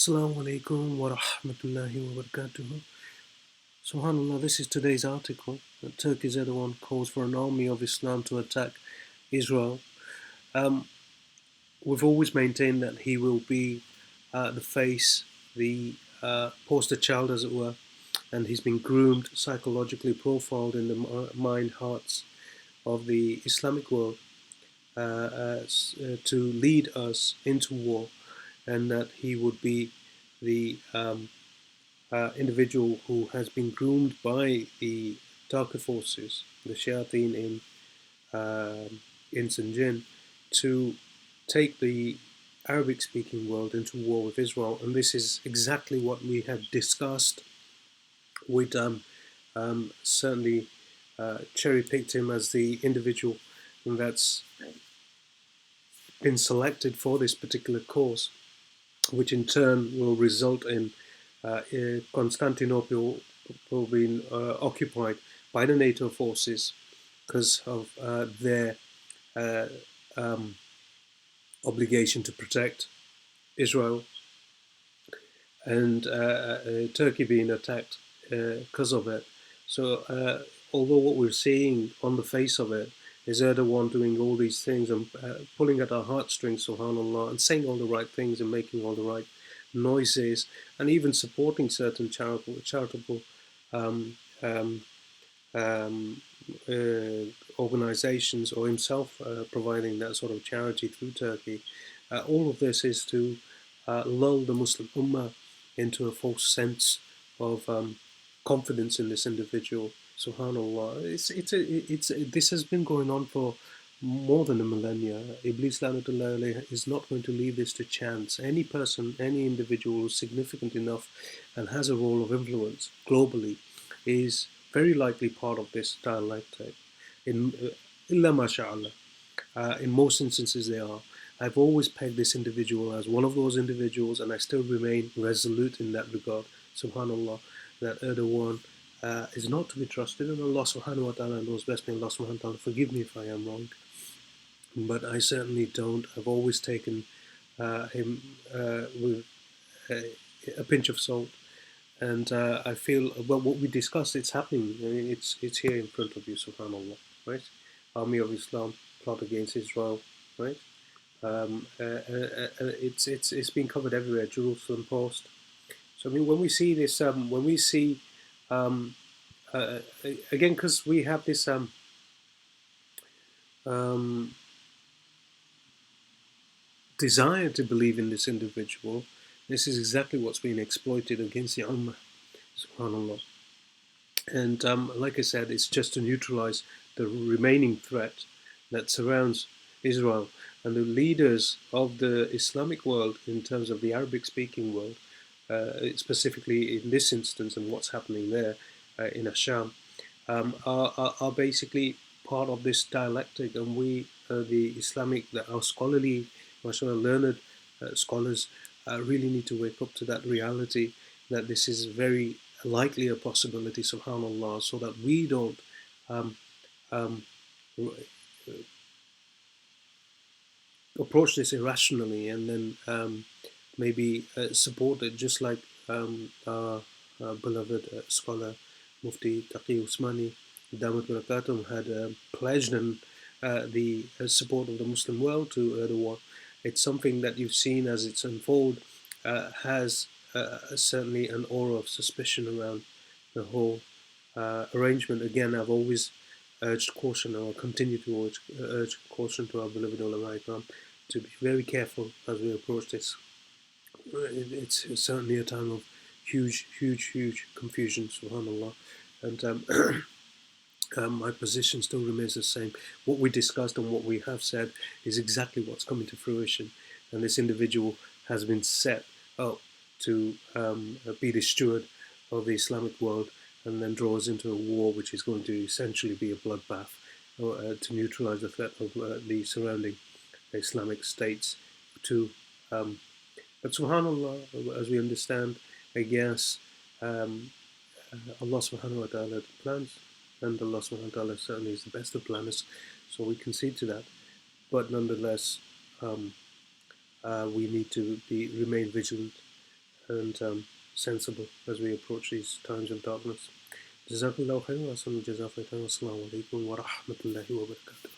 Assalamu alaikum wa rahmatullahi wa barakatuh. SubhanAllah, this is today's article. Turkey's Erdoğan calls for an army of Islam to attack Israel. Um, we've always maintained that he will be the face, the poster child, as it were, and he's been groomed, psychologically profiled in the mind, hearts of the Islamic world to lead us into war, and that he would be the individual who has been groomed by the darker forces, the shayateen in Sinjin, to take the Arabic-speaking world into war with Israel, and this is exactly what we have discussed. We'd certainly cherry-picked him as the individual that's been selected for this particular cause, which in turn will result in Constantinople being occupied by the NATO forces because of their uh, um, obligation to protect Israel, and Turkey being attacked because of it. So, although what we're seeing on the face of it is Erdogan doing all these things and pulling at our heartstrings, subhanAllah, and saying all the right things and making all the right noises, and even supporting certain charitable um, um, um, organizations, or himself providing that sort of charity through Turkey. All of this is to lull the Muslim Ummah into a false sense of confidence in this individual. Subhanallah, this has been going on for more than a millennia. Iblis Lanatullah alayhi is not going to leave this to chance. Any person, any individual who's significant enough and has a role of influence globally is very likely part of this dialectic. In illa masha'Allah, in most instances they are. I've always pegged this individual as one of those individuals, and I still remain resolute in that regard. Subhanallah, that Erdogan is not to be trusted, and Allah subhanahu wa ta'ala knows best. May Allah subhanahu wa ta'ala forgive me if I am wrong, but I certainly don't. I've always taken him with a pinch of salt, and I feel, well, what we discussed, it's happening. I mean, it's here in front of you, subhanallah, right? Army of Islam plot against Israel, right? It's been covered everywhere. Jerusalem Post. So I mean, when we see this, when we see um, uh, again, because we have this um, desire to believe in this individual, this is exactly what's being exploited against the Ummah, subhanallah. And like I said, it's just to neutralize the remaining threat that surrounds Israel. And the leaders of the Islamic world, in terms of the Arabic speaking world, specifically in this instance and what's happening there in Asham, are basically part of this dialectic. And we, the Islamic, our scholarly, mashallah, learned scholars, really need to wake up to that reality, that this is very likely a possibility, subhanallah, so that we don't um, um, approach this irrationally and then maybe support it, just like our beloved scholar Mufti Taqi Usmani Damat Barakatum had pledged, and the support of the Muslim world to Erdogan. It's something that you've seen as it's unfold has certainly an aura of suspicion around the whole arrangement. Again, I've always urged caution, or continue to urge caution to our beloved ulama ikram to be very careful as we approach this. It's certainly a time of huge confusion, subhanallah. And my position still remains the same. What we discussed and what we have said is exactly what's coming to fruition. And this individual has been set up to be the steward of the Islamic world, and then draw us into a war which is going to essentially be a bloodbath, to neutralize the threat of the surrounding Islamic states. To but subhanallah, as we understand, I guess Allah subhanahu wa ta'ala plans, and Allah subhanahu wa ta'ala certainly is the best of planners, so we concede to that. But nonetheless, we need to remain vigilant and sensible as we approach these times of darkness. Jazakallahu khairan wa assalamu alaikum wa rahmatullahi wa barakatuh.